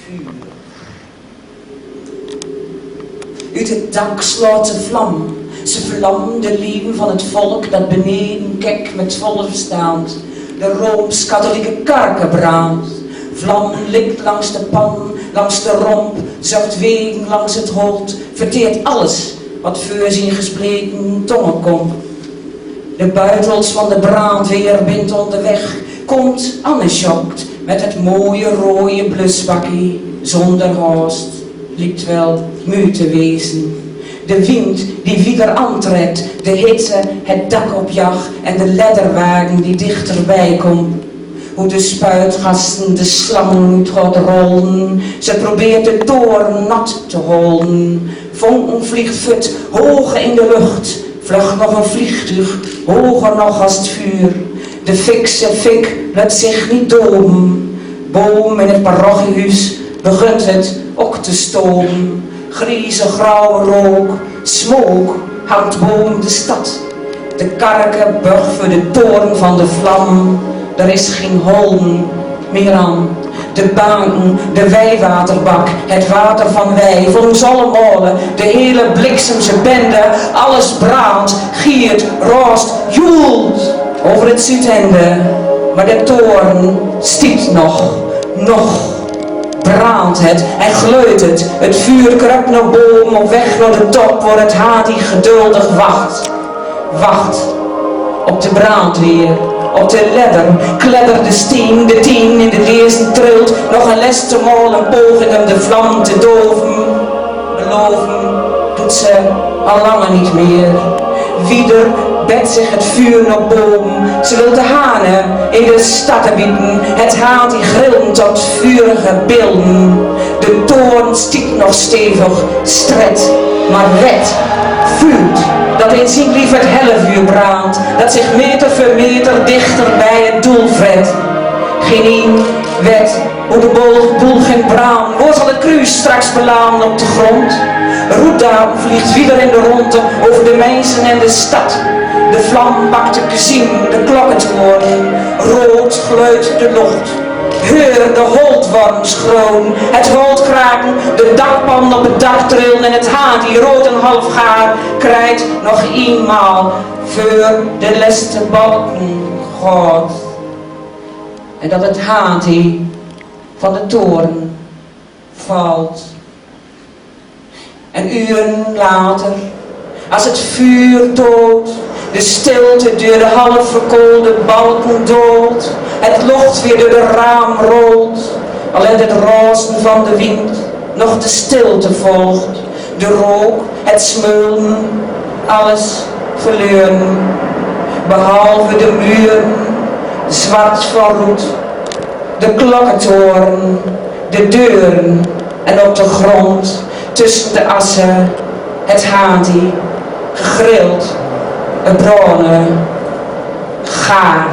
vuur. Uit het dak slaat ze vlam. Ze vlamt de leven van het volk dat beneden kijk met volle verstand. De rooms-katholieke karken brandt. Vlam likt langs de pan, langs de romp, zucht wegen langs het holt, verteert alles wat voor zijn gespleten tongen komt. De buitels van de brandweer bindt onderweg, komt angeschokt met het mooie rode blusbakkie, zonder haast, lijkt wel muur te wezen. De wind die wieder aantrekt, de hitte, het dak op jacht en de ledderwagen die dichterbij komt. Hoe de spuitgasten de slang gaat rollen, ze probeert de toren nat te houden. Vonken vliegt fut, hoog in de lucht, vlucht nog een vliegtuig, hoger nog als het vuur. De fikse fik laat zich niet doven, boom in het parochiehuis begint het ook te stomen. Grieze grauwe rook, smook hangt boven de stad. De karken buigt voor de toren van de vlam. Er is geen holm meer aan. De banken, de wijwaterbak, het water van wij, voor ons allemaal, de hele bliksemse bende, alles brandt, giert, roost, joelt over het Zuidende. Maar de toren stiet nog brandt het en gleut het vuur kruipt naar boven op weg naar de top waar het haat die geduldig wacht op de brandweer. Op de ledder kleddert de steen, de tien in de lezen trilt, nog een les te mal, een poging om de vlam te doven. Beloven doet ze al lange niet meer. Wieder bedt zich het vuur naar boven, ze wil de hanen in de stad bieden, het haat die grillen tot vurige beelden. De toorn stiet nog stevig, stret, maar wet, vuurt. Dat in zijn lief het hellevuur brandt, dat zich meter voor meter dichter bij het doel vret. Geen wet hoe de boel ging braan, waar zal het kruis straks belaan op de grond? Roetdaam vliegt wieder in de ronde over de mensen en de stad. De vlam pakt de kazien, de klokkentoren, rood gleut de lucht. Heur de holdworms groen, het holt kraken, de dakpan op het dak trillen en het haat die rood en half gaar krijgt nog eenmaal voor de leste balken gaat. En dat het haat die van de toren valt. En uren later, als het vuur dood, de stilte door de half verkoolde balken dood, het locht weer door de raam rolt, alleen het razen van de wind nog de stilte volgt, de rook, het smeulen, alles verleuren, behalve de muren, zwart van roet, de klokkentoren, de deuren en op de grond, tussen de assen, het haat die gegrild, het bronnen, gaar.